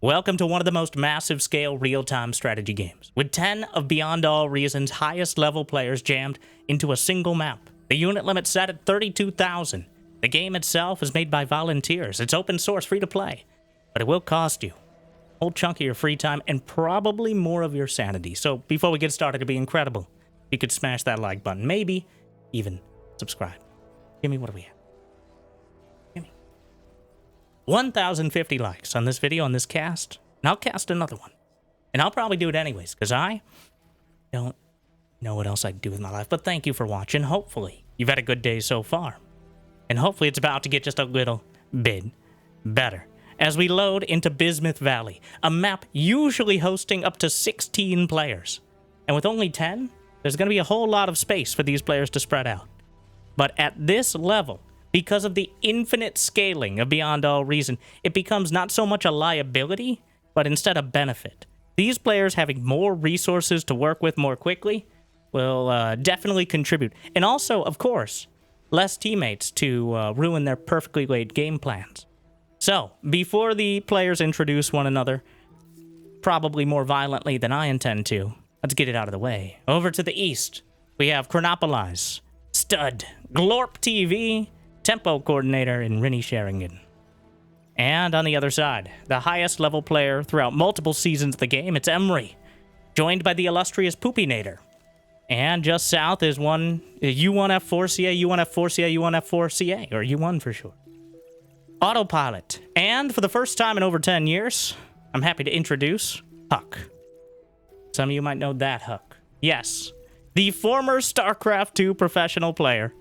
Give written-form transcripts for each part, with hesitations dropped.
Welcome to one of the most massive scale real-time strategy games, with 10 of Beyond All Reason's highest level players jammed into a single map. The unit limit set at 32,000. The game itself is made by volunteers. It's open source, free to play, but it will cost you a whole chunk of your free time and probably more of your sanity. So before we get started, it'd be incredible if you could smash that like button, maybe even subscribe. Give me, what do we have? 1,050 likes on this video, on this cast, and I'll cast another one. And I'll probably do it anyways, because I don't know what else I'd do with my life. But thank you for watching. Hopefully, you've had a good day so far. And hopefully it's about to get just a little bit better. As we load into Bismuth Valley, a map usually hosting up to 16 players. And with only 10, there's going to be a whole lot of space for these players to spread out. But at this level, because of the infinite scaling of Beyond All Reason, it becomes not so much a liability, but instead a benefit. These players having more resources to work with more quickly will definitely contribute. And also, of course, less teammates to ruin their perfectly laid game plans. So, before the players introduce one another, probably more violently than I intend to, let's get it out of the way. Over to the east, we have Chronopolize, Stud, Glorp TV, Tempo Coordinator, and Rinny Sheringan. And on the other side, the highest level player throughout multiple seasons of the game, it's Emery, joined by the illustrious Poopinator. And just south is one U1F4CA, U1F4CA, U1F4CA, or U1 for sure. Autopilot. And for the first time in over 10 years, I'm happy to introduce Huck. Some of you might know that Huck. Yes, the former StarCraft 2 professional player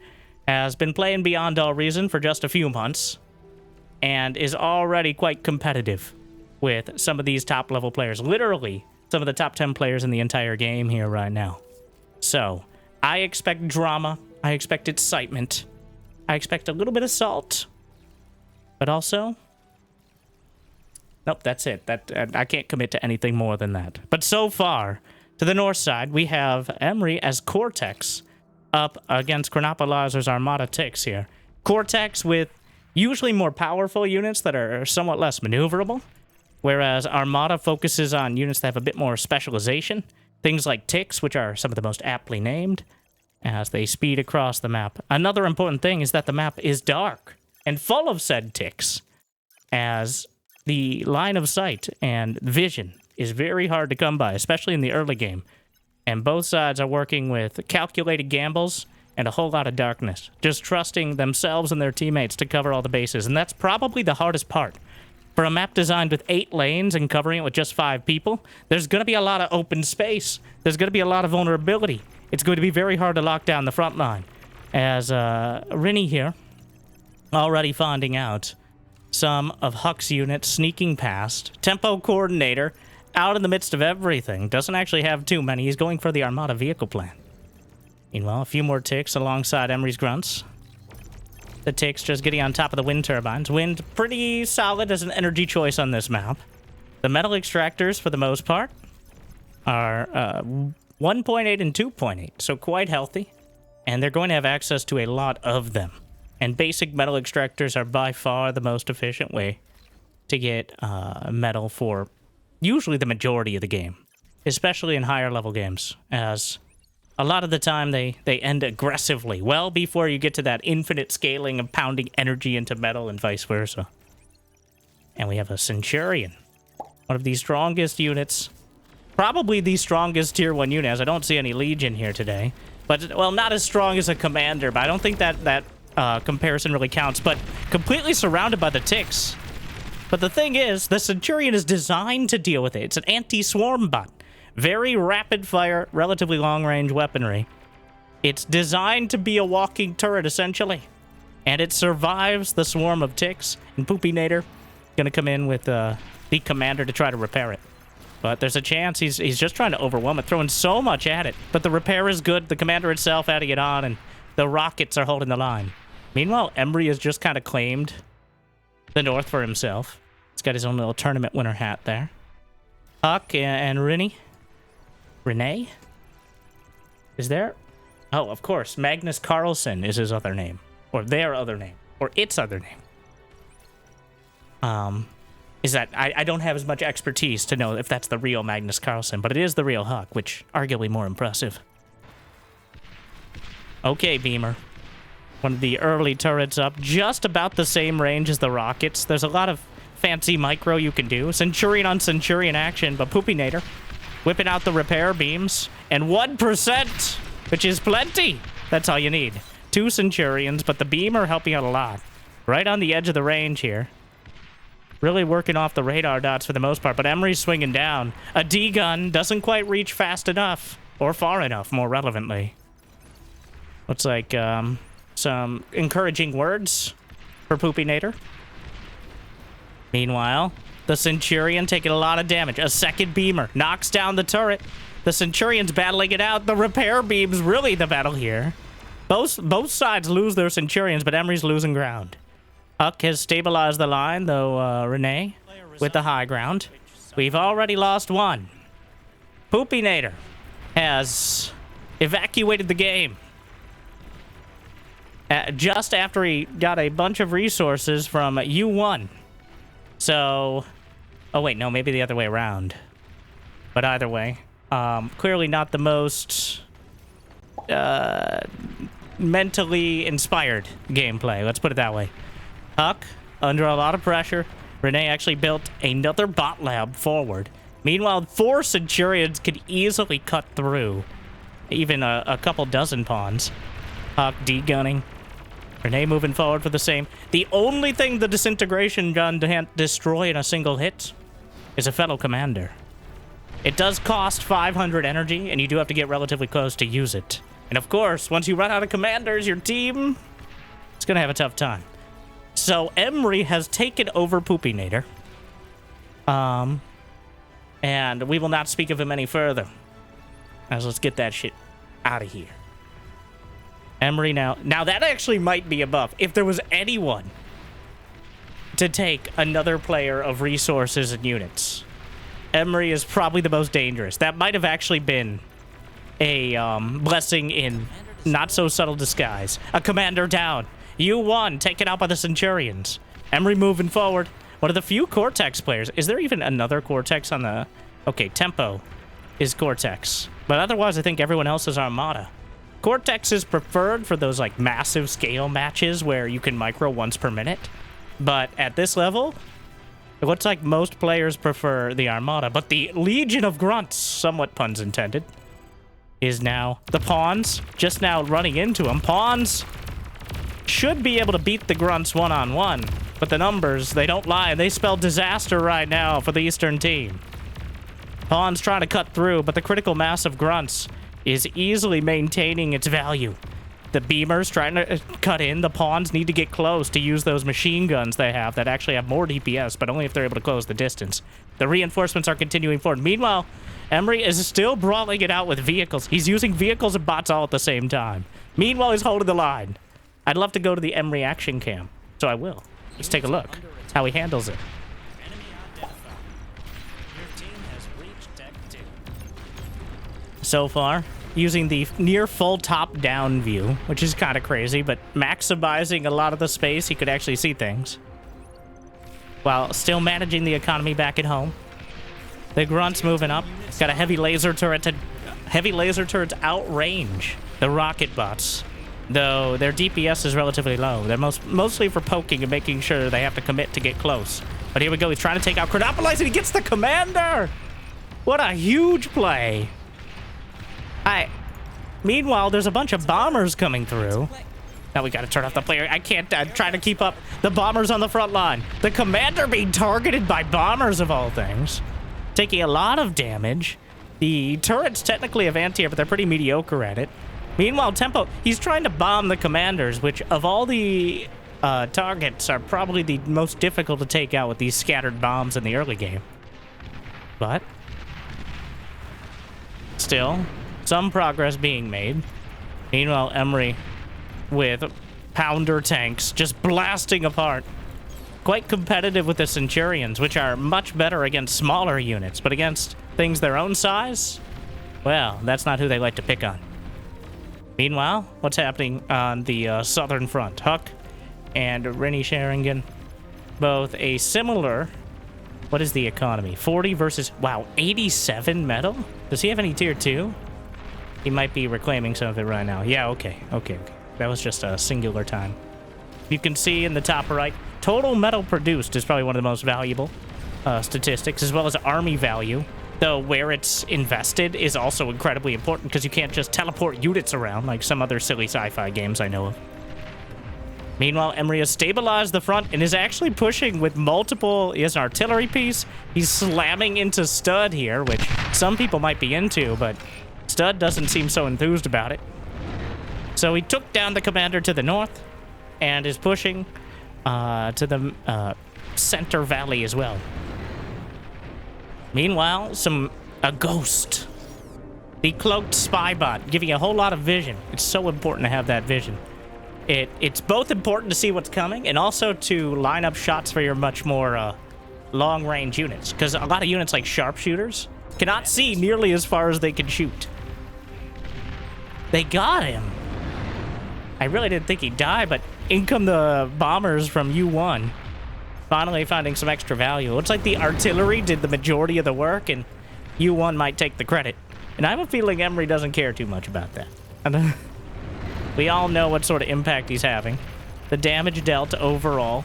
has been playing Beyond All Reason for just a few months and is already quite competitive with some of these top-level players. Literally, some of the top 10 players in the entire game here right now. So, I expect drama. I expect excitement. I expect a little bit of salt. But also... Nope, that's it. I can't commit to anything more than that. But so far, to the north side, we have Emery as Cortex up against Chronopolizer's Armada Tix here. Cortex with usually more powerful units that are somewhat less maneuverable, whereas Armada focuses on units that have a bit more specialization. Things like Tix, which are some of the most aptly named, as they speed across the map. Another important thing is that the map is dark and full of said Tix, as the line of sight and vision is very hard to come by, especially in the early game. And both sides are working with calculated gambles and a whole lot of darkness, just trusting themselves and their teammates to cover all the bases. And that's probably the hardest part. For a map designed with 8 lanes and covering it with just 5 people, there's going to be a lot of open space. There's going to be a lot of vulnerability. It's going to be very hard to lock down the front line. As Rinny here, already finding out some of Huck's units sneaking past. Tempo Coordinator, out in the midst of everything. Doesn't actually have too many. He's going for the Armada vehicle plan. Meanwhile, a few more ticks alongside Emery's grunts. The ticks just getting on top of the wind turbines. Wind pretty solid as an energy choice on this map. The metal extractors, for the most part, are 1.8 and 2.8, so quite healthy. And they're going to have access to a lot of them. And basic metal extractors are by far the most efficient way to get metal for usually the majority of the game, especially in higher level games, as a lot of the time they end aggressively, well before you get to that infinite scaling of pounding energy into metal and vice versa. And we have a Centurion, one of the strongest units, probably the strongest tier 1 unit, as I don't see any Legion here today. But, well, not as strong as a Commander, but I don't think that comparison really counts, but completely surrounded by the ticks. But the thing is, the Centurion is designed to deal with it. It's an anti-swarm bot. Very rapid-fire, relatively long-range weaponry. It's designed to be a walking turret, essentially. And it survives the swarm of ticks. And Poopinator gonna come in with the Commander to try to repair it. But there's a chance he's just trying to overwhelm it, throwing so much at it. But the repair is good, the Commander itself adding it on, and the rockets are holding the line. Meanwhile, Emery has just kind of claimed the north for himself. He's got his own little tournament winner hat there. Huck and Renee? Is there? Oh, of course. Magnus Carlsen is his other name. Or their other name. Or its other name. is that I don't have as much expertise to know if that's the real Magnus Carlsen, but it is the real Huck, which arguably more impressive. Okay, Beamer. One of the early turrets up, just about the same range as the rockets. There's a lot of fancy micro you can do. Centurion on Centurion action, but Poopinator whipping out the repair beams. And 1%, which is plenty. That's all you need. 2 Centurions, but the Beamer helping out a lot. Right on the edge of the range here. Really working off the radar dots for the most part, but Emery's swinging down. A D-gun doesn't quite reach fast enough, or far enough, more relevantly. Looks like some encouraging words for Poopinator. Meanwhile, the Centurion taking a lot of damage. A second Beamer knocks down the turret. The Centurion's battling it out. The repair beam's really the battle here. Both sides lose their Centurions, but Emery's losing ground. Huck has stabilized the line, though Renee with the high ground. We've already lost one. Poopinator has evacuated the game. Just after he got a bunch of resources from U1. So, oh wait, no, maybe the other way around. But either way, clearly not the most mentally inspired gameplay. Let's put it that way. Huck, under a lot of pressure. Renee actually built another bot lab forward. Meanwhile, 4 Centurions could easily cut through even a couple dozen pawns. Huck D-gunning. Renee moving forward for the same. The only thing the disintegration gun can't destroy in a single hit is a fellow commander. It does cost 500 energy, and you do have to get relatively close to use it. And of course, once you run out of commanders, your team is going to have a tough time. So Emery has taken over Poopinator. And we will not speak of him any further. As let's get that shit out of here. Emery now that actually might be a buff. If there was anyone to take another player of resources and units, Emery is probably the most dangerous. That might have actually been a blessing in not so subtle disguise. A commander down. U1 taken out by the Centurions. Emery moving forward. One of the few Cortex players. Is there even another Cortex on the... Okay, Tempo is Cortex. But otherwise, I think everyone else is Armada. Cortex is preferred for those, like, massive scale matches where you can micro once per minute. But at this level, it looks like most players prefer the Armada. But the Legion of Grunts, somewhat puns intended, is now... The Pawns, just now running into them. Pawns should be able to beat the Grunts one-on-one. But the numbers, they don't lie. They spell disaster right now for the Eastern team. Pawns trying to cut through, but the critical mass of Grunts is easily maintaining its value. The Beamers trying to cut in. The Pawns need to get close to use those machine guns they have that actually have more DPS, but only if they're able to close the distance. The reinforcements are continuing forward. Meanwhile, Emery is still brawling it out with vehicles. He's using vehicles and bots all at the same time. Meanwhile, he's holding the line. I'd love to go to the Emery action cam, so I will. Let's take a look how he handles it. So far, using the near full top-down view, which is kind of crazy, but maximizing a lot of the space, he could actually see things, while still managing the economy back at home. The Grunts moving up. Got a heavy laser turret to... Heavy laser turrets outrange the rocket bots, though their DPS is relatively low. They're mostly for poking and making sure they have to commit to get close. But here we go. He's trying to take out Chronopolis, and he gets the commander! What a huge play! Meanwhile, there's a bunch of bombers coming through. Now we gotta turn off the player. I can't try to keep up. The bombers on the front line. The commander being targeted by bombers of all things. Taking a lot of damage. The turrets technically have anti-air, but they're pretty mediocre at it. Meanwhile, Tempo, he's trying to bomb the commanders, which of all the targets are probably the most difficult to take out with these scattered bombs in the early game. But still, some progress being made. Meanwhile, Emery with pounder tanks just blasting apart. Quite competitive with the Centurions, which are much better against smaller units, but against things their own size, well, that's not who they like to pick on. Meanwhile, what's happening on the southern front? Huck and Rennie Sheringan, both a similar What is the economy? 40 versus, wow, 87 metal? Does he have any tier 2? He might be reclaiming some of it right now. Yeah, okay. That was just a singular time. You can see in the top right, total metal produced is probably one of the most valuable statistics, as well as army value. Though where it's invested is also incredibly important because you can't just teleport units around like some other silly sci-fi games I know of. Meanwhile, Emery has stabilized the front and is actually pushing with multiple... He has an artillery piece. He's slamming into Stud here, which some people might be into, but Stud doesn't seem so enthused about it. So he took down the commander to the north and is pushing to the center valley as well. Meanwhile, a ghost. The cloaked spy bot, giving you a whole lot of vision. It's so important to have that vision. It's both important to see what's coming and also to line up shots for your much more long-range units. Because a lot of units like sharpshooters cannot see nearly as far as they can shoot. They got him. I really didn't think he'd die, but in come the bombers from U1. Finally finding some extra value. Looks like the artillery did the majority of the work, and U1 might take the credit. And I have a feeling Emery doesn't care too much about that. We all know what sort of impact he's having. The damage dealt overall.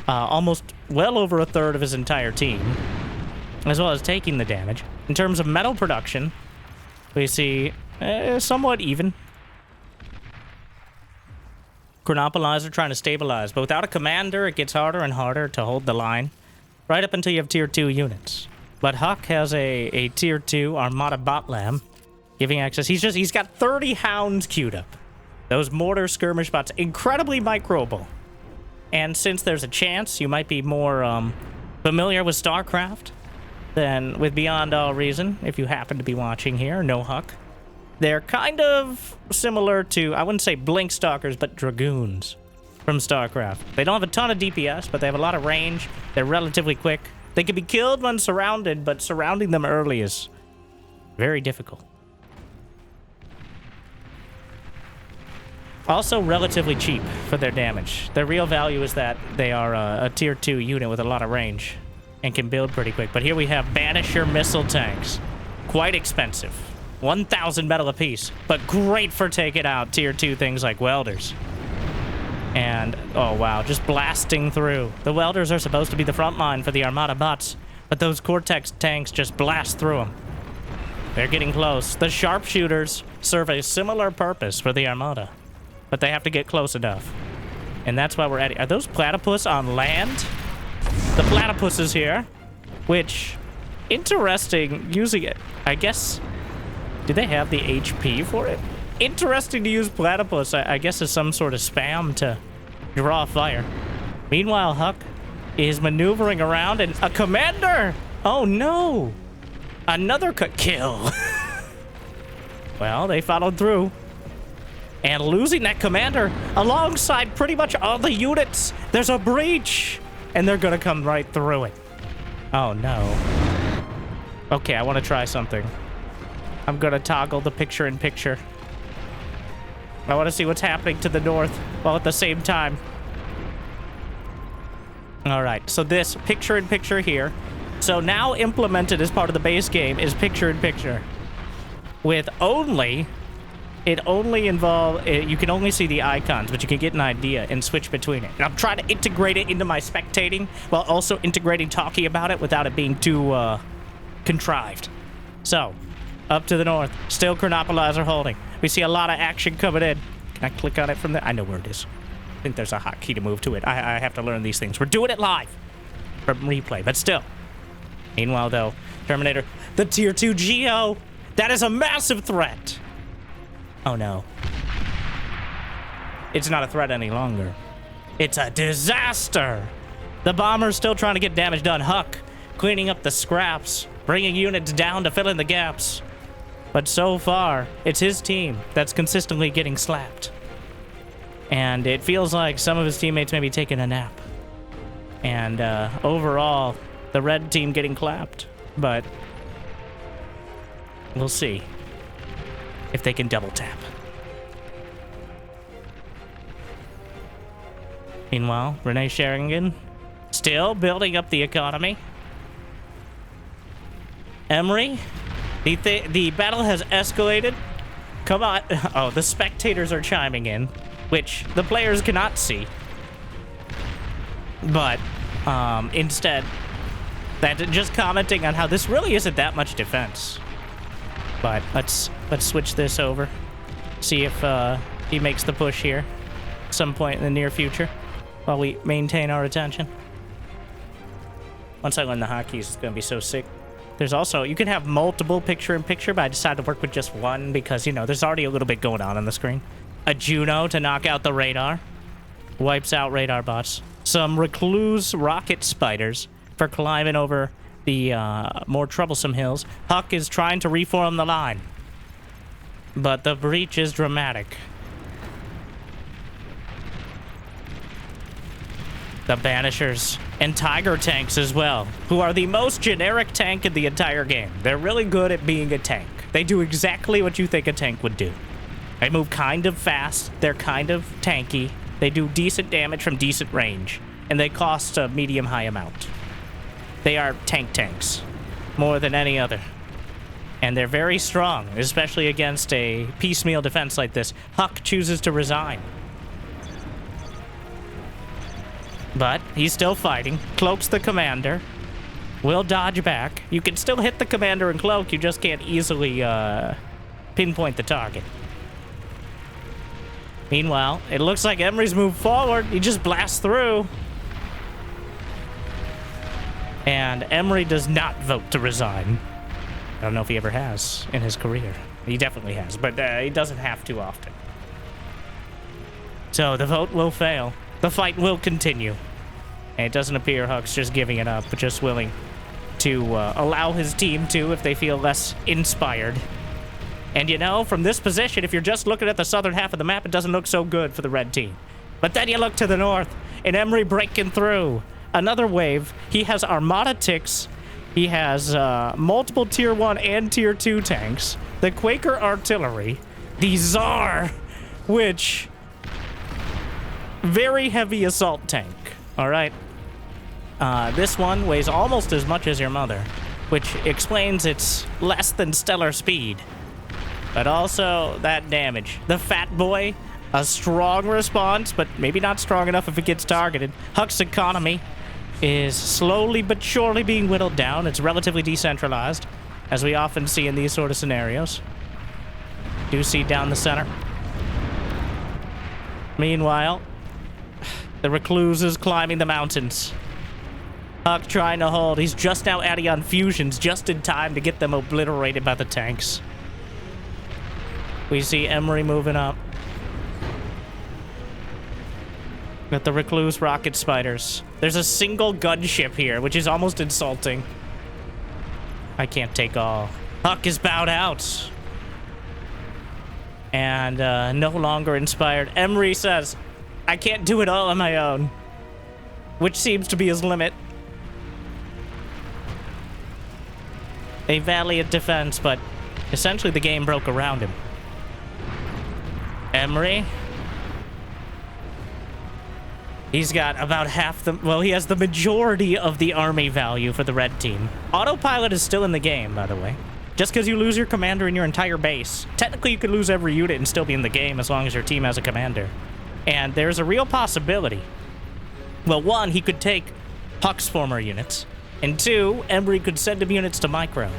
Almost well over a third of his entire team. As well as taking the damage. In terms of metal production, we see somewhat even. Chronopolizer trying to stabilize, but without a commander, it gets harder and harder to hold the line, right up until you have tier 2 units. But Huck has a tier 2 Armada bot lamb, giving access. He's got 30 hounds queued up. Those mortar skirmish bots, incredibly microable. And since there's a chance you might be more familiar with StarCraft than with Beyond All Reason, if you happen to be watching here, no Huck. They're kind of similar to, I wouldn't say Blink Stalkers, but Dragoons from StarCraft. They don't have a ton of DPS, but they have a lot of range. They're relatively quick. They can be killed when surrounded, but surrounding them early is very difficult. Also relatively cheap for their damage. Their real value is that they are a tier 2 unit with a lot of range and can build pretty quick. But here we have Banisher missile tanks. Quite expensive. 1,000 metal apiece, but great for taking out tier 2 things like welders. And, oh wow, just blasting through. The welders are supposed to be the front line for the Armada bots, but those Cortex tanks just blast through them. They're getting close. The sharpshooters serve a similar purpose for the Armada, but they have to get close enough. And that's why we're at it. Are those platypus on land? The platypus is here, which, interesting, using it, I guess... Do they have the HP for it? Interesting to use platypus, I guess, as some sort of spam to draw fire. Meanwhile, Huck is maneuvering around and a commander! Oh no! Another kill. Well, they followed through. And losing that commander alongside pretty much all the units. There's a breach! And they're gonna come right through it. Oh no. Okay, I want to try something. I'm gonna toggle the picture-in-picture. I want to see what's happening to the north, while at the same time. Alright, so this picture-in-picture here. So now implemented as part of the base game is picture-in-picture. With only... It only involves... You can only see the icons, but you can get an idea and switch between it. And I'm trying to integrate it into my spectating, while also integrating talking about it without it being too, contrived. So... Up to the north. Still Chronopolizer holding. We see a lot of action coming in. Can I click on it from there? I know where it is. I think there's a hotkey to move to it. I have to learn these things. We're doing it live. From replay, but still. Meanwhile, though, Terminator, the tier 2 Geo. That is a massive threat. Oh, no. It's not a threat any longer. It's a disaster. The bomber's still trying to get damage done. Huck cleaning up the scraps, bringing units down to fill in the gaps. But so far, it's his team that's consistently getting slapped. And it feels like some of his teammates may be taking a nap. And overall, the red team getting clapped. But we'll see if they can double tap. Meanwhile, Renee Sheringham still building up the economy. Emery, the battle has escalated. Come on. Oh, the spectators are chiming in, which the players cannot see. But instead, that just commenting on how this really isn't that much defense. But let's switch this over. See if he makes the push here some point in the near future while we maintain our attention. Once I learn the hotkeys, it's going to be so sick. There's also, you can have multiple picture-in-picture, but I decided to work with just one because, you know, there's already a little bit going on the screen. A Juno to knock out the radar. Wipes out radar bots. Some recluse rocket spiders for climbing over the more troublesome hills. Huck is trying to reform the line, but the breach is dramatic. The Banishers and Tiger tanks as well, who are the most generic tank in the entire game. They're really good at being a tank. They do exactly what you think a tank would do. They move kind of fast, they're kind of tanky, they do decent damage from decent range, and they cost a medium-high amount. They are tanks, more than any other. And they're very strong, especially against a piecemeal defense like this. Huck chooses to resign. But he's still fighting. Cloaks the commander. Will dodge back. You can still hit the commander and cloak, you just can't easily pinpoint the target. Meanwhile, it looks like Emery's moved forward. He just blasts through. And Emery does not vote to resign. I don't know if he ever has in his career. He definitely has, but he doesn't have to often. So the vote will fail. The fight will continue. And it doesn't appear Huck's just giving it up, but just willing to allow his team to if they feel less inspired. And you know, from this position, if you're just looking at the southern half of the map, it doesn't look so good for the red team. But then you look to the north, and Emery breaking through. Another wave. He has Armada ticks. He has multiple tier 1 and tier 2 tanks. The Quaker artillery. The Tsar, which... very heavy assault tank. Alright. This one weighs almost as much as your mother, which explains its less than stellar speed. But also that damage. The Fat Boy, a strong response, but maybe not strong enough if it gets targeted. Huck's economy is slowly but surely being whittled down. It's relatively decentralized, as we often see in these sort of scenarios. Do see down the center. Meanwhile, the recluse is climbing the mountains. Huck trying to hold. He's just now adding on fusions just in time to get them obliterated by the tanks. We see Emery moving up. With the recluse rocket spiders. There's a single gunship here, which is almost insulting. I can't take all. Huck is bowed out. And no longer inspired. Emery says, I can't do it all on my own. Which seems to be his limit. A valiant defense, but essentially the game broke around him. Emery. He's got about half the... well, he has the majority of the army value for the red team. Autopilot is still in the game, by the way. Just because you lose your commander in your entire base. Technically, you could lose every unit and still be in the game as long as your team has a commander. And there's a real possibility. Well, one, he could take Huck's former units. And two, Emery could send him units to micro.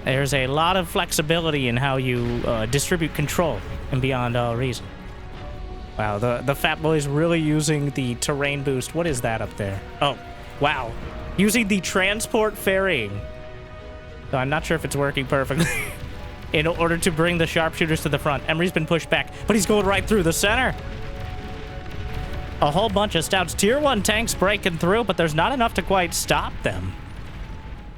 There's a lot of flexibility in how you distribute control and beyond all reason. Wow, the Fat Boy's really using the terrain boost. What is that up there? Oh, wow. Using the transport ferrying. So I'm not sure if it's working perfectly. In order to bring the sharpshooters to the front. Emery's been pushed back, but he's going right through the center. A whole bunch of stouts. Tier 1 tanks breaking through, but there's not enough to quite stop them.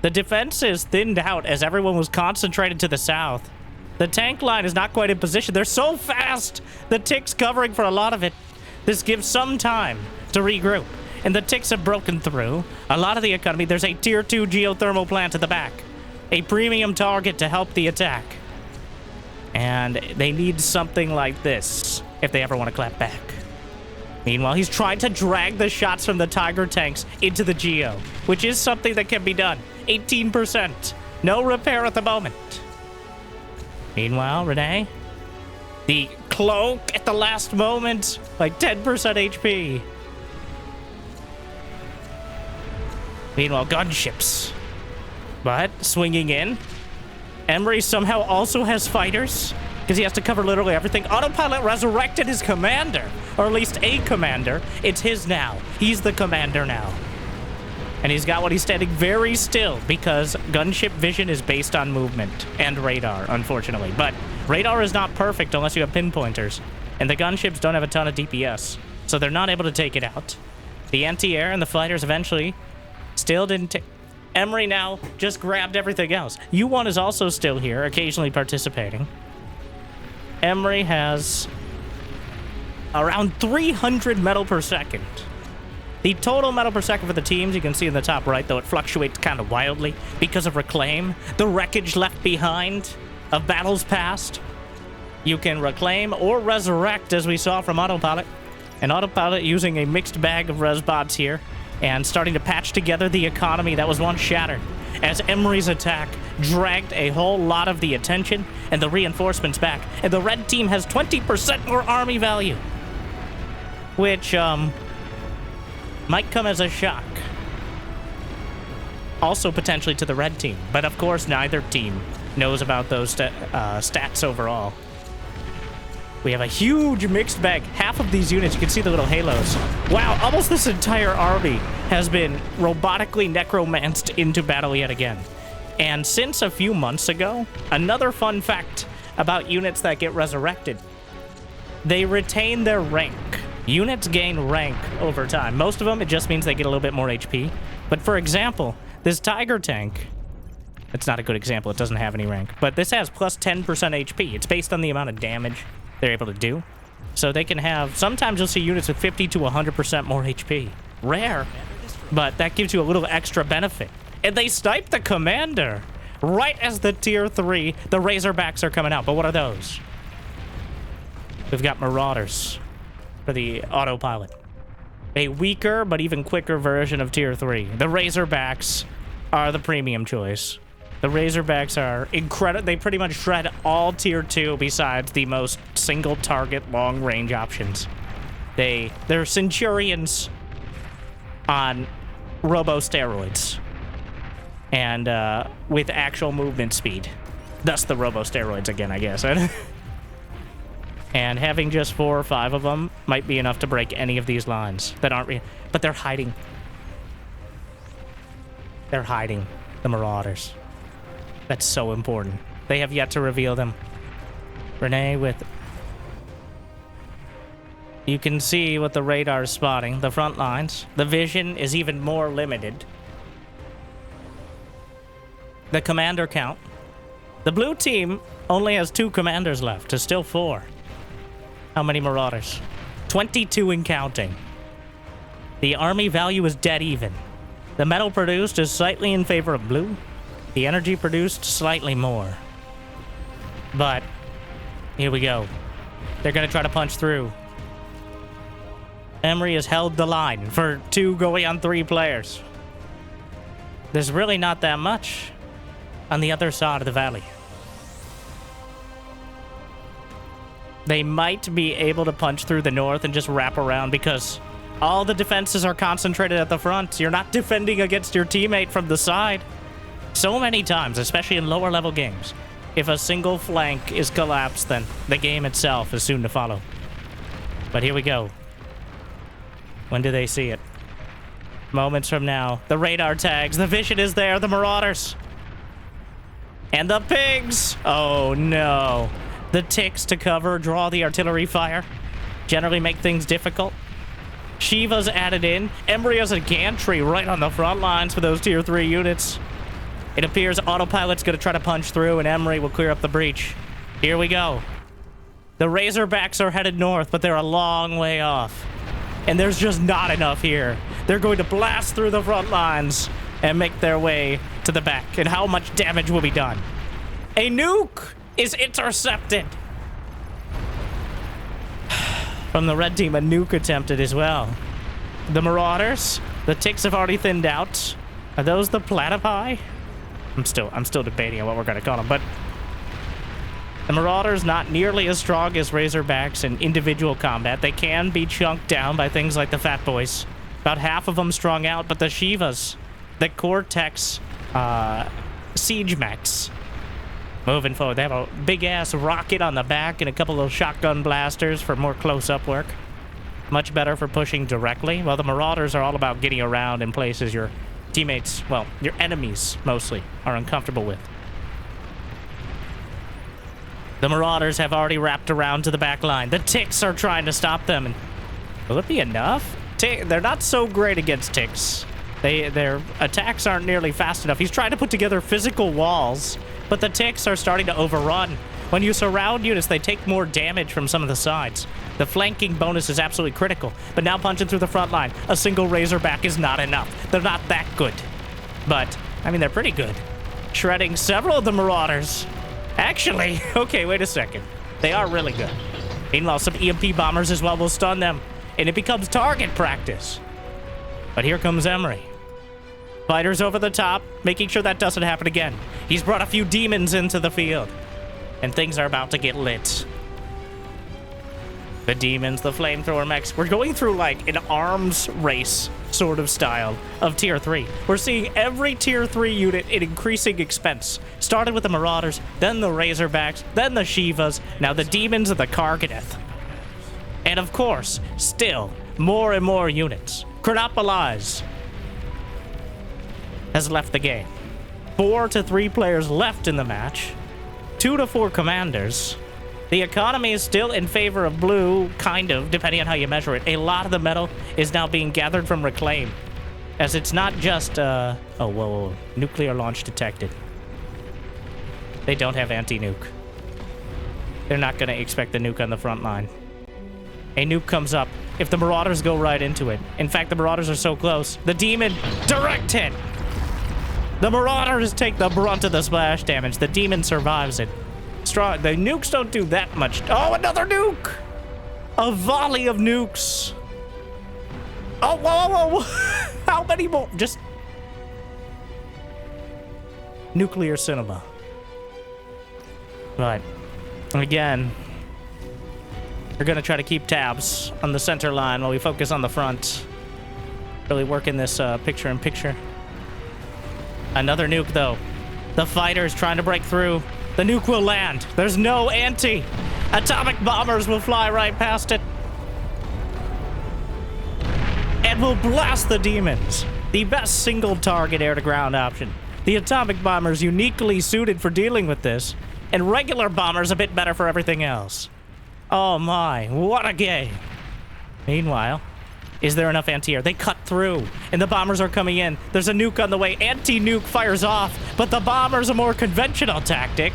The defense is thinned out as everyone was concentrated to the south. The tank line is not quite in position. They're so fast. The ticks covering for a lot of it. This gives some time to regroup. And the ticks have broken through a lot of the economy. There's a tier 2 geothermal plant at the back. A premium target to help the attack. And they need something like this if they ever want to clap back. Meanwhile, he's trying to drag the shots from the Tiger tanks into the geo, which is something that can be done. 18%. No repair at the moment. Meanwhile, Renee, the cloak at the last moment, like 10% HP. Meanwhile, gunships. But swinging in. Emery somehow also has fighters because he has to cover literally everything. Autopilot resurrected his commander, or at least a commander. It's his now. He's the commander now. And he's got what he's standing very still because gunship vision is based on movement and radar, unfortunately. But radar is not perfect unless you have pinpointers. And the gunships don't have a ton of DPS, so they're not able to take it out. The anti-air and the fighters eventually still didn't take... Emery now just grabbed everything else. U1 is also still here, occasionally participating. Emery has around 300 metal per second. The total metal per second for the teams, you can see in the top right, though it fluctuates kind of wildly because of Reclaim. The wreckage left behind of battles past. You can reclaim or resurrect, as we saw from Autopilot. And Autopilot using a mixed bag of res bots here and starting to patch together the economy that was once shattered as Emery's attack dragged a whole lot of the attention and the reinforcements back. And the red team has 20% more army value, which, might come as a shock. Also potentially to the red team. But of course, neither team knows about those stats overall. We have a huge mixed bag. Half of these units, you can see the little halos. Wow, almost this entire army has been robotically necromanced into battle yet again. And since a few months ago, another fun fact about units that get resurrected. They retain their rank. Units gain rank over time. Most of them, it just means they get a little bit more HP. But for example, this Tiger tank, it's not a good example, it doesn't have any rank, but this has plus 10% HP. It's based on the amount of damage they're able to do. So they can have, sometimes you'll see units with 50 to 100% more HP. Rare, but that gives you a little extra benefit. And they snipe the commander right as the tier 3, the Razorbacks are coming out. But what are those? We've got Marauders for the Autopilot. A weaker, but even quicker version of Tier 3. The Razorbacks are the premium choice. The Razorbacks are incredible. They pretty much shred all Tier 2 besides the most single-target, long-range options. They're Centurions on robo-steroids. And with actual movement speed. Thus the robo-steroids again, I guess. And having just 4 or 5 of them might be enough to break any of these lines that aren't but they're hiding. They're hiding, the Marauders. That's so important. They have yet to reveal them. Renee with... You can see what the radar is spotting, the front lines. The vision is even more limited. The commander count. The blue team only has 2 commanders left. There's still 4. How many Marauders? 22 and counting. The army value is dead even. The metal produced is slightly in favor of blue. The energy produced slightly more. But here we go. They're going to try to punch through. Emery has held the line for 2 going on 3 players. There's really not that much on the other side of the valley. They might be able to punch through the north and just wrap around because all the defenses are concentrated at the front. You're not defending against your teammate from the side. So many times, especially in lower level games, if a single flank is collapsed, then the game itself is soon to follow. But here we go. When do they see it? Moments from now. The radar tags. The vision is there. The Marauders. And the pigs. Oh, no. The ticks to cover, draw the artillery fire. Generally make things difficult. Shiva's added in. Emery has a gantry right on the front lines for those tier 3 units. It appears Autopilot's going to try to punch through and Emery will clear up the breach. Here we go. The Razorbacks are headed north, but they're a long way off. And there's just not enough here. They're going to blast through the front lines and make their way to the back. And how much damage will be done? A nuke is intercepted. From the red team, a nuke attempted as well. The Marauders, the ticks have already thinned out. Are those the platypi? I'm still debating on what we're gonna call them, but the Marauders not nearly as strong as Razorbacks in individual combat. They can be chunked down by things like the Fat Boys. About half of them strung out, but the Shivas, the Cortex, Siege Mechs, moving forward. They have a big-ass rocket on the back and a couple of shotgun blasters for more close-up work. Much better for pushing directly. Well, the Marauders are all about getting around in places your teammates, well, your enemies mostly, are uncomfortable with. The Marauders have already wrapped around to the back line. The Ticks are trying to stop them. And will it be enough? They're not so great against Ticks. Their attacks aren't nearly fast enough. He's trying to put together physical walls, but the Ticks are starting to overrun. When you surround units, they take more damage from some of the sides. The flanking bonus is absolutely critical, but now punching through the front line, a single Razorback is not enough. They're not that good, but, I mean, they're pretty good. Shredding several of the Marauders. Actually, okay, wait a second. They are really good. Meanwhile, some EMP bombers as well will stun them, and it becomes target practice. But here comes Emery. Fighters over the top, making sure that doesn't happen again. He's brought a few demons into the field, and things are about to get lit. The demons, the flamethrower mechs. We're going through like an arms race sort of style of tier 3. We're seeing every tier 3 unit in increasing expense. Started with the Marauders, then the Razorbacks, then the Shivas, now the demons and the Karganeth. And of course, still more and more units. Chronopolis has left the game. 4 to 3 players left in the match. 2 to 4 commanders. The economy is still in favor of blue, kind of, depending on how you measure it. A lot of the metal is now being gathered from Reclaim, as it's not just, oh, whoa, nuclear launch detected. They don't have anti-nuke. They're not going to expect the nuke on the front line. A nuke comes up if the Marauders go right into it. In fact, the Marauders are so close. The demon, direct hit! The Marauders take the brunt of the splash damage. The demon survives it. Strong. The nukes don't do that much. Oh, another nuke! A volley of nukes. Oh, whoa. How many more? Just nuclear cinema. Right. Again, we're gonna try to keep tabs on the center line while we focus on the front. Really working this picture-in-picture. Another nuke, though. The fighters trying to break through. The nuke will land. There's no anti. Atomic bombers will fly right past it. And will blast the demons. The best single target air-to-ground option. The atomic bombers uniquely suited for dealing with this. And regular bombers a bit better for everything else. Oh my, what a game. Meanwhile, is there enough anti-air? They cut through, and the bombers are coming in. There's a nuke on the way. Anti-nuke fires off, but the bombers, a more conventional tactic,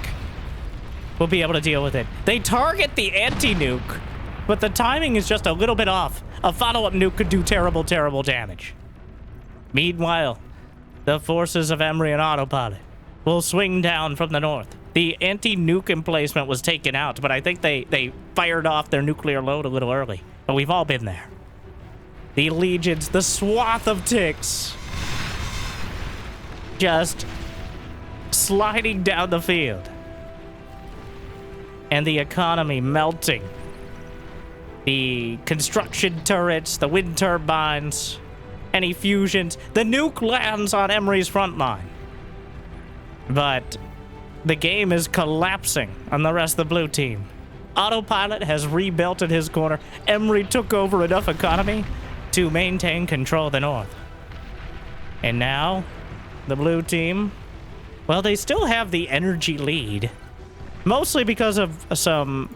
will be able to deal with it. They target the anti-nuke, but the timing is just a little bit off. A follow-up nuke could do terrible, terrible damage. Meanwhile, the forces of Emery and Autopilot will swing down from the north. The anti-nuke emplacement was taken out, but I think they fired off their nuclear load a little early. But we've all been there. The legions, the swath of ticks, just sliding down the field. And the economy melting. The construction turrets, the wind turbines, any fusions. The nuke lands on Emery's front line. But the game is collapsing on the rest of the blue team. Autopilot has rebuilt in his corner. Emery took over enough economy to maintain control of the north. And now, the blue team, well, they still have the energy lead. Mostly because of some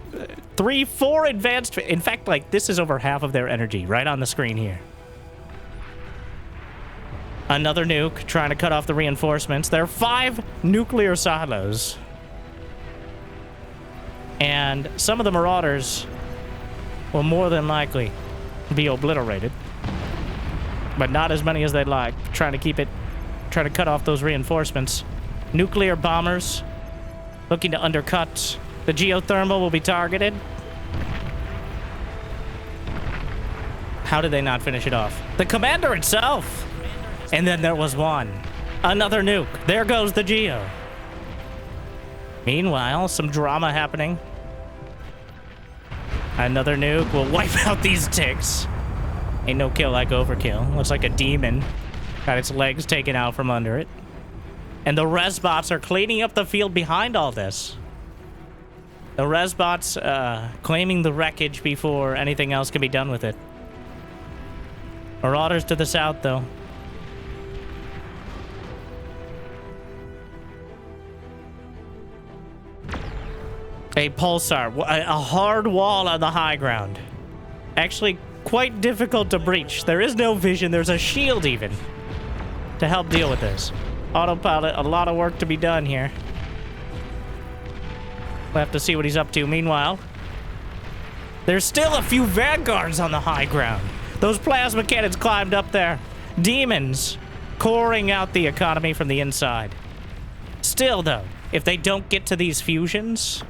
3-4 advanced... In fact, like, this is over half of their energy right on the screen here. Another nuke trying to cut off the reinforcements. There are 5 nuclear silos. And some of the Marauders will more than likely be obliterated. But not as many as they'd like. Trying to cut off those reinforcements. Nuclear bombers looking to undercut. The geothermal will be targeted. How did they not finish it off? The commander itself! And then there was one. Another nuke. There goes the Geo. Meanwhile, some drama happening. Another nuke will wipe out these ticks. Ain't no kill like overkill. Looks like a demon got its legs taken out from under it. And the res bots are cleaning up the field behind all this. The res bots claiming the wreckage before anything else can be done with it. Marauders to the south, though. A pulsar, a hard wall on the high ground. Actually, quite difficult to breach. There is no vision. There's a shield even to help deal with this. Autopilot, a lot of work to be done here. We'll have to see what he's up to. Meanwhile, there's still a few vanguards on the high ground. Those plasma cannons climbed up there. Demons coring out the economy from the inside. Still, though, if they don't get to these fusions,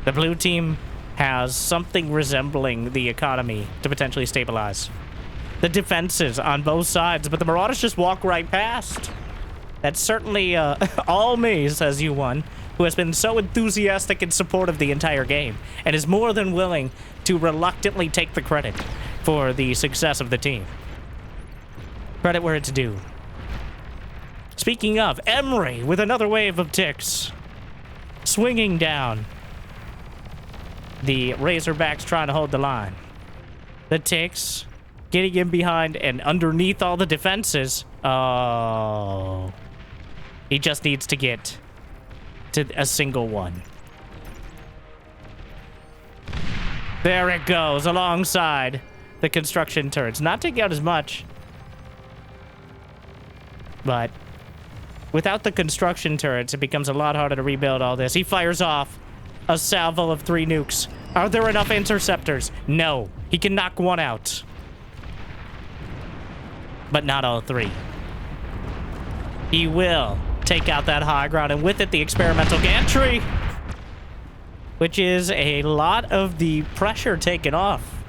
the blue team has something resembling the economy to potentially stabilize. The defenses on both sides, but the Marauders just walk right past. That's certainly all me, says U1, who has been so enthusiastic in support of the entire game and is more than willing to reluctantly take the credit for the success of the team. Credit where it's due. Speaking of, Emery with another wave of ticks. Swinging down. The Razorbacks trying to hold the line. The ticks getting in behind and underneath all the defenses. Oh. He just needs to get to a single one. There it goes, alongside the construction turrets. Not taking out as much, but without the construction turrets, it becomes a lot harder to rebuild all this. He fires off a salvo of 3 nukes. Are there enough interceptors? No. He can knock one out, but not all 3. He will take out that high ground, and with it, the experimental gantry, which is a lot of the pressure taken off.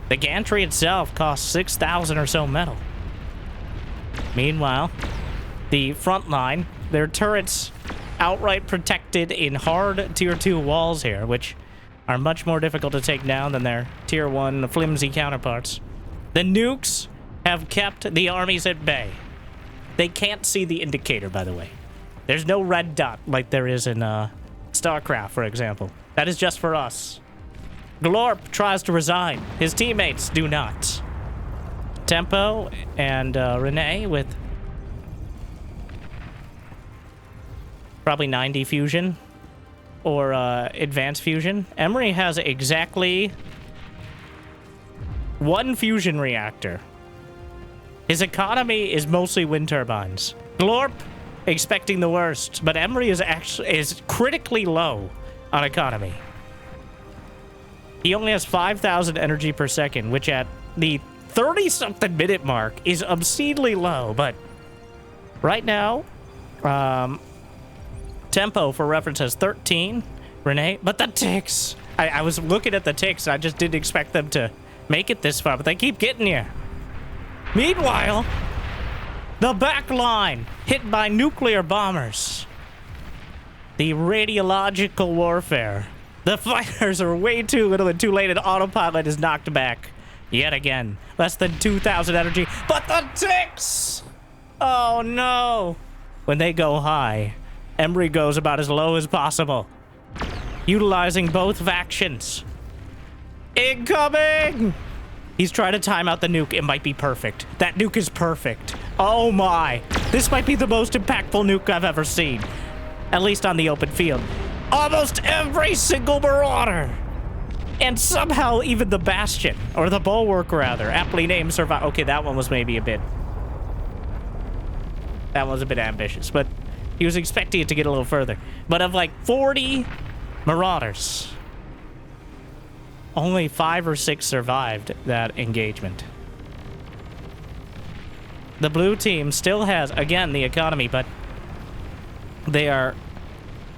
The gantry itself costs 6,000 or so metal. Meanwhile, the front line, their turrets outright protected in hard tier 2 walls here, which are much more difficult to take down than their tier 1 flimsy counterparts. The nukes have kept the armies at bay. They can't see the indicator, by the way. There's no red dot like there is in StarCraft, for example. That is just for us. Glorp tries to resign. His teammates do not. Tempo and Renee with probably 90 fusion or advanced fusion. Emery has exactly 1 fusion reactor. His economy is mostly wind turbines. Glorp expecting the worst, but Emery is critically low on economy. He only has 5,000 energy per second, which at the 30-something minute mark is obscenely low, but right now, Tempo, for reference, has 13. Renee, but the ticks. I was looking at the ticks, and I just didn't expect them to make it this far, but they keep getting here. Meanwhile, the back line hit by nuclear bombers. The radiological warfare. The fighters are way too little and too late, and autopilot is knocked back yet again. Less than 2,000 energy, but the ticks! Oh no! When they go high, Emery goes about as low as possible, utilizing both factions. Incoming! He's trying to time out the nuke. It might be perfect. That nuke is perfect. Oh my. This might be the most impactful nuke I've ever seen. At least on the open field. Almost every single Marauder. And somehow even the Bastion, or the Bulwark rather, aptly named survive. Okay, that one was maybe a bit... That was a bit ambitious, but he was expecting it to get a little further. But of like 40 Marauders, only 5 or 6 survived that engagement. The blue team still has, again, the economy, but they are...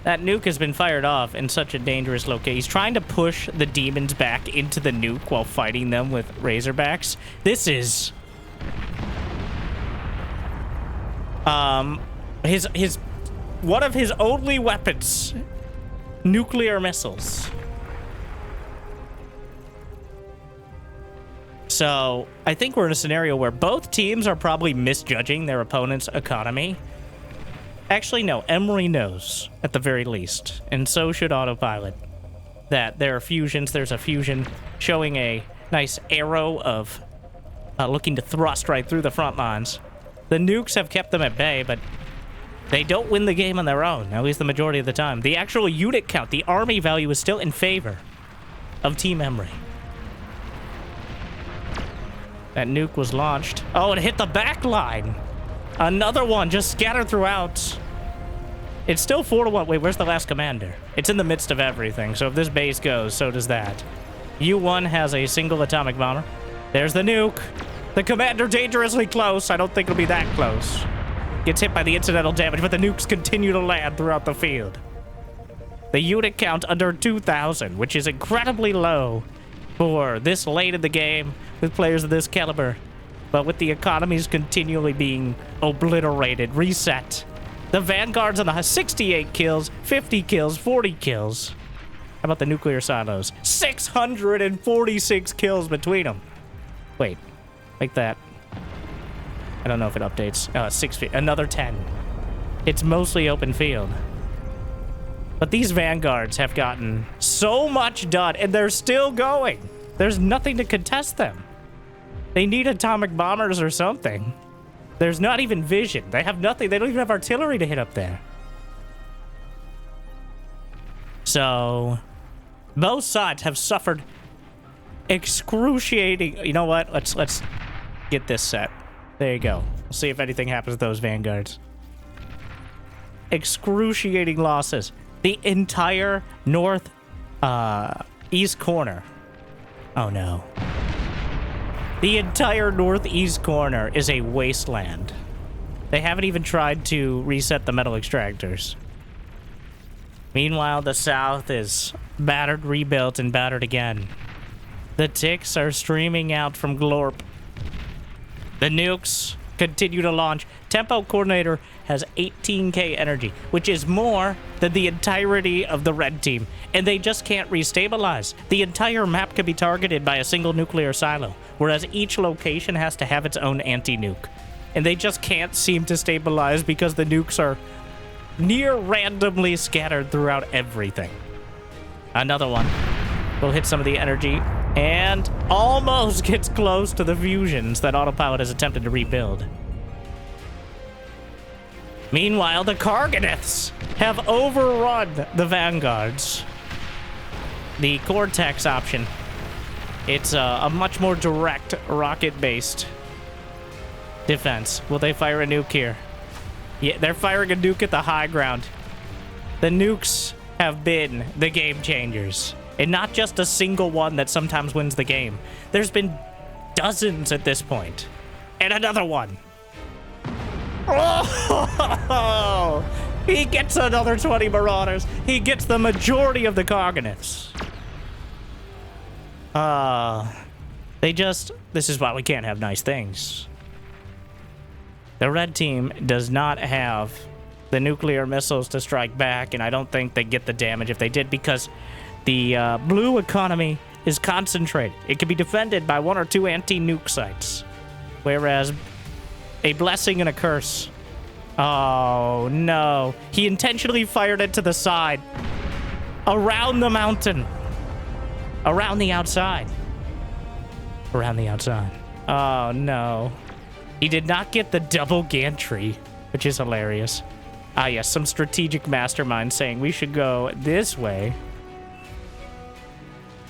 That nuke has been fired off in such a dangerous location. He's trying to push the demons back into the nuke while fighting them with Razorbacks. This is... One of his only weapons, nuclear missiles. So I think we're in a scenario where both teams are probably misjudging their opponent's economy. Actually, no, Emery knows at the very least, and so should Autopilot, that there are fusions. There's a fusion showing a nice arrow of looking to thrust right through the front lines. The nukes have kept them at bay, but they don't win the game on their own, at least the majority of the time. The actual unit count, the army value, is still in favor of Team Emery. That nuke was launched. Oh, it hit the back line. Another one just scattered throughout. It's still 4-1. Wait, where's the last commander? It's in the midst of everything, so if this base goes, so does that. U1 has a single atomic bomber. There's the nuke. The commander dangerously close. I don't think it'll be that close. Gets hit by the incidental damage, but the nukes continue to land throughout the field. The unit count under 2,000, which is incredibly low for this late in the game with players of this caliber. But with the economies continually being obliterated, reset. The Vanguards on the 68 kills, 50 kills, 40 kills. How about the nuclear silos? 646 kills between them. Wait, like that. I don't know if it updates. 6 feet. Another 10. It's mostly open field. But these Vanguards have gotten so much done, and they're still going. There's nothing to contest them. They need atomic bombers or something. There's not even vision. They have nothing. They don't even have artillery to hit up there. So, both sides have suffered excruciating... You know what? Let's get this set. There you go. We'll see if anything happens to those Vanguards. Excruciating losses. The entire north east corner. Oh no. The entire northeast corner is a wasteland. They haven't even tried to reset the metal extractors. Meanwhile, the south is battered, rebuilt, and battered again. The ticks are streaming out from Glorp. The nukes continue to launch. Tempo Coordinator has 18k energy, which is more than the entirety of the red team, and they just can't restabilize. The entire map can be targeted by a single nuclear silo, whereas each location has to have its own anti-nuke. And they just can't seem to stabilize because the nukes are near randomly scattered throughout everything. Another one will hit some of the energy and almost gets close to the fusions that Autopilot has attempted to rebuild. Meanwhile, the Karganeths have overrun the Vanguards. The Cortex option. It's a much more direct rocket-based defense. Will they fire a nuke here? Yeah, they're firing a nuke at the high ground. The nukes have been the game changers. And not just a single one that sometimes wins the game. There's been dozens at this point. And another one. Oh! He gets another 20 Marauders. He gets the majority of the Karganeths. This is why we can't have nice things. The red team does not have the nuclear missiles to strike back, and I don't think they get the damage if they did, because the blue economy is concentrated. It can be defended by 1 or 2 anti-nuke sites, whereas a blessing and a curse. Oh, no. He intentionally fired it to the side. Around the mountain. Around the outside. Around the outside. Oh, no. He did not get the double gantry, which is hilarious. Ah, yes, some strategic mastermind saying we should go this way.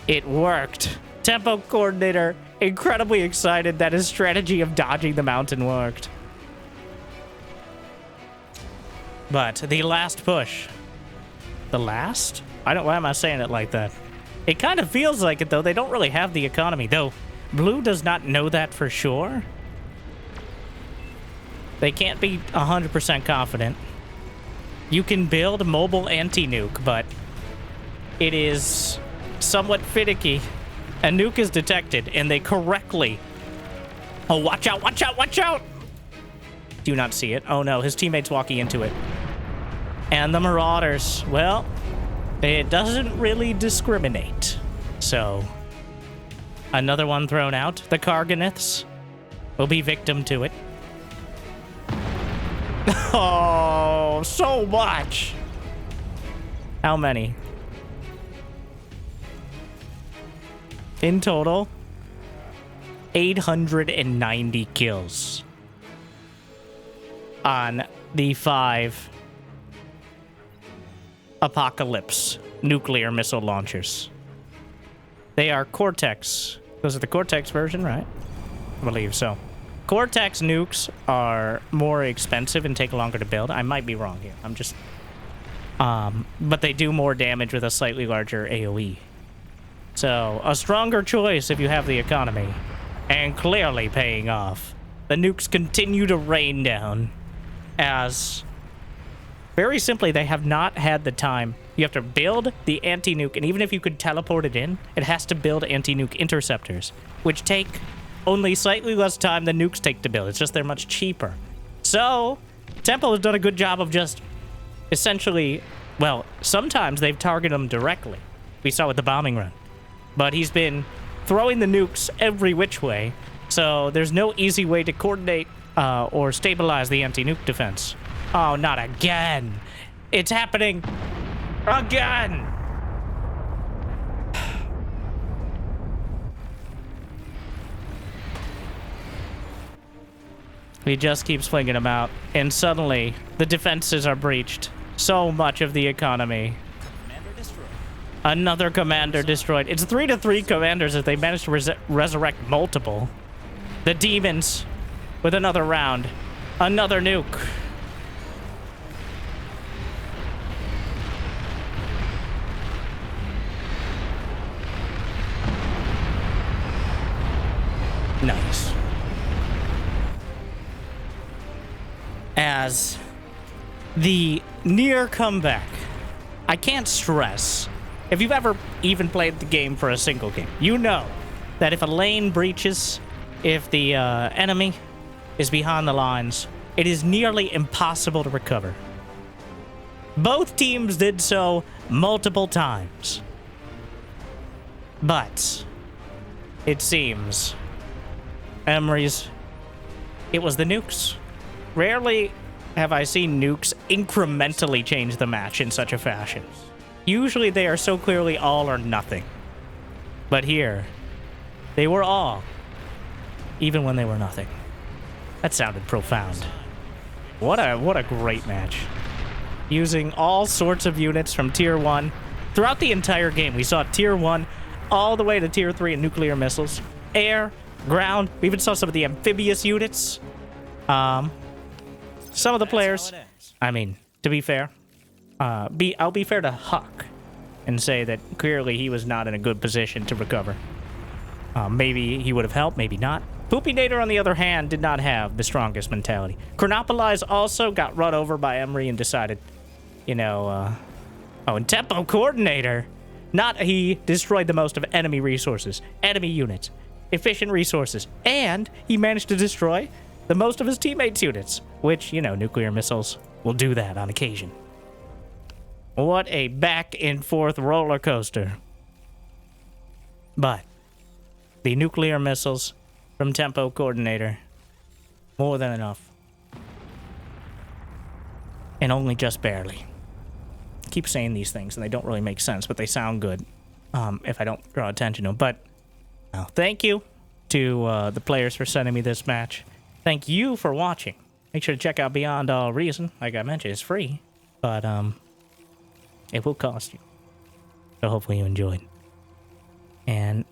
It worked. Tempo Coordinator, incredibly excited that his strategy of dodging the mountain worked. But the last push. The last? Why am I saying it like that? It kind of feels like it, though. They don't really have the economy, though. Blue does not know that for sure. They can't be 100% confident. You can build mobile anti-nuke, but it is somewhat finicky. A nuke is detected, and they correctly... Oh, watch out, watch out, watch out! Do not see it. Oh no, his teammate's walking into it. And the Marauders, well, it doesn't really discriminate. So, another one thrown out. The Karganiths will be victim to it. Oh, so much. How many? In total, 890 kills on the 5 Apocalypse nuclear missile launchers. They are Cortex. Those are the Cortex version, right? I believe so. Cortex nukes are more expensive and take longer to build. I might be wrong here. I'm just... but they do more damage with a slightly larger AoE. So, a stronger choice if you have the economy. And clearly paying off. The nukes continue to rain down as... Very simply, they have not had the time. You have to build the anti-nuke, and even if you could teleport it in, it has to build anti-nuke interceptors, which take only slightly less time than nukes take to build. It's just they're much cheaper. So, Temple has done a good job of just essentially, well, sometimes they've targeted them directly. We saw with the bombing run. But he's been throwing the nukes every which way, so there's no easy way to coordinate or stabilize the anti-nuke defense. Oh, not again. It's happening again. He just keeps flinging them out, and suddenly the defenses are breached. So much of the economy. Commander destroyed. Another commander destroyed. It's 3-3 commanders if they manage to resurrect multiple. The demons with another round. Another nuke. Nice. As the near comeback, I can't stress, if you've ever even played the game for a single game, you know that if a lane breaches, if the enemy is behind the lines, it is nearly impossible to recover. Both teams did so multiple times. But it seems Emery's, it was the nukes. Rarely have I seen nukes incrementally change the match in such a fashion. Usually they are so clearly all or nothing. But here, they were all, even when they were nothing. That sounded profound. What a great match. Using all sorts of units from Tier 1. Throughout the entire game, we saw Tier 1 all the way to Tier 3 and nuclear missiles. Air, ground, we even saw some of the amphibious units. Some of the players, I mean, to be fair, I'll be fair to Huck and say that clearly he was not in a good position to recover. Maybe he would have helped, maybe not. Poopy Nader, on the other hand, did not have the strongest mentality. Chronopolis also got run over by Emery and decided, you know, oh, and Tempo Coordinator, not he destroyed the most of enemy resources, enemy units, efficient resources, and he managed to destroy the most of his teammates' units, which, you know, nuclear missiles will do that on occasion. What a back and forth roller coaster. But the nuclear missiles from Tempo Coordinator, more than enough. And only just barely. I keep saying these things and they don't really make sense, but they sound good if I don't draw attention to them. But thank you to the players for sending me this match. Thank you for watching. Make sure to check out Beyond All Reason. Like I mentioned, it's free, but it will cost you. So hopefully you enjoyed. And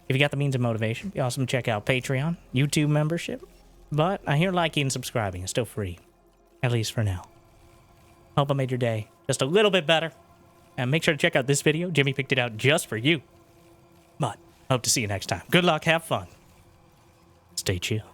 if you got the means of motivation, be awesome to check out Patreon, YouTube membership. But I hear liking and subscribing is still free, at least for now. Hope I made your day just a little bit better. And make sure to check out this video. Jimmy picked it out just for you. But hope to see you next time. Good luck, have fun. Stay chill.